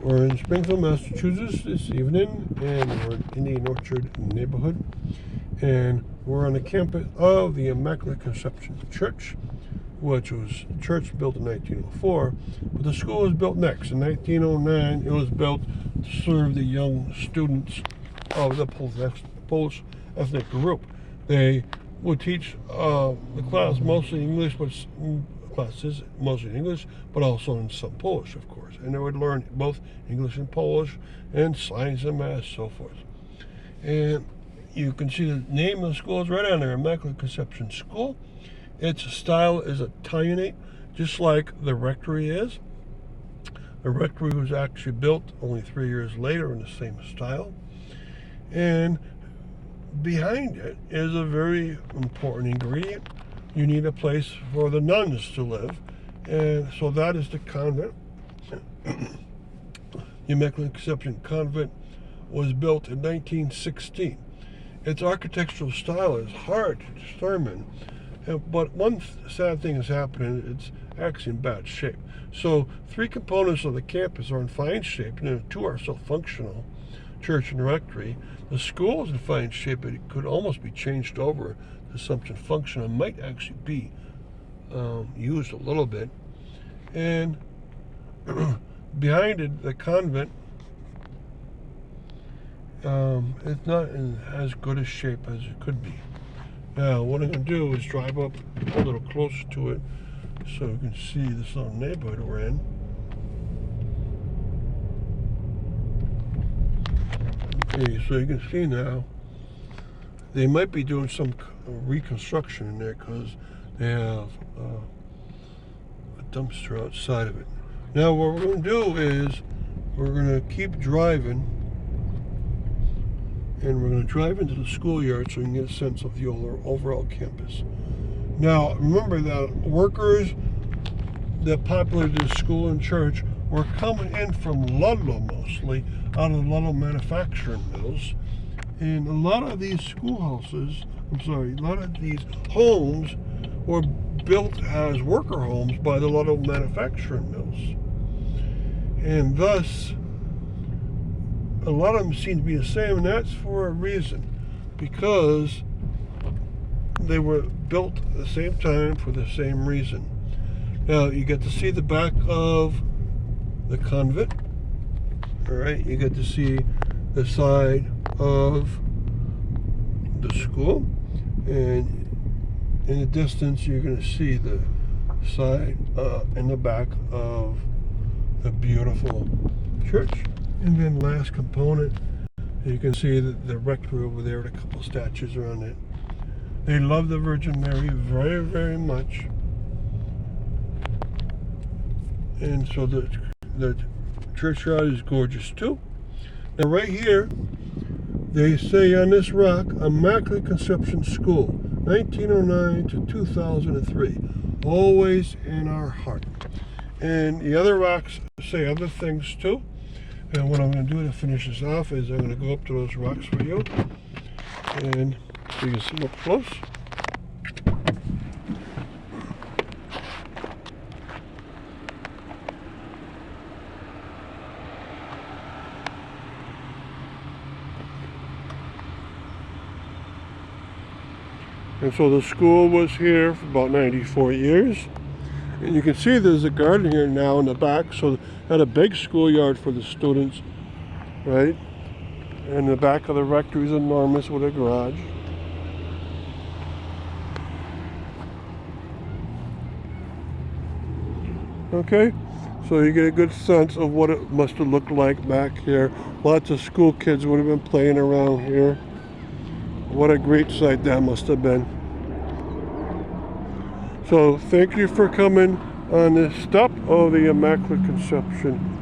We're in Springfield, Massachusetts this evening, and we're in Indian Orchard neighborhood. And we're on the campus of the Immaculate Conception Church, which was a church built in 1904. But the school was built next. In 1909, it was built to serve the young students of the Polish ethnic group. They would teach the class mostly English, classes mostly in English, but also in some Polish, of course. And they would learn both English and Polish, and science and math, so forth. And you can see the name of the school is right on there, Immaculate Conception School. Its style is Italianate, just like the rectory is. The rectory was actually built only 3 years later in the same style. And behind it is a very important ingredient. You need a place for the nuns to live, and so that is the convent. The Immaculate Conception Convent was built in 1916. Its architectural style is hard to determine, but one sad thing is happening. It's actually in bad shape. So 3 components of the campus are in fine shape, and 2 are still functional: church and rectory. The school is in fine shape, but it could almost be changed over to something functional. It might actually be used a little bit. And behind it, the convent, it's not in as good a shape as it could be. Now, what I'm going to do is drive up a little closer to it so you can see this little neighborhood we're in. Okay, so you can see now they might be doing some reconstruction in there because they have a dumpster outside of it. Now what we're going to do is we're going to keep driving, and we're going to drive into the schoolyard so we can get a sense of the overall campus. Now remember that workers that populated the school and church were coming in from Ludlow, mostly out of the Ludlow manufacturing mills. And a lot of these a lot of these homes were built as worker homes by the Ludlow manufacturing mills. And thus, a lot of them seem to be the same, and that's for a reason, because they were built at the same time for the same reason. Now, you get to see the back of the convent. All right, you get to see the side of the school, and in the distance you're going to see the side and the back of the beautiful church. And then last component, you can see the rectory over there with a couple statues around it. They love the Virgin Mary very, very much, and so the churchyard is gorgeous too. Now right here, they say on this rock, Immaculate Conception School, 1909 to 2003, always in our heart. And the other rocks say other things too. And what I'm going to do to finish this off is I'm going to go up to those rocks for you, and so you can see them up close. And so the school was here for about 94 years. And you can see there's a garden here now in the back, so had a big schoolyard for the students, right? And the back of the rectory is enormous with a garage. Okay, so you get a good sense of what it must have looked like back here. Lots of school kids would have been playing around here. What a great sight that must have been. So thank you for coming on this step of the Immaculate Conception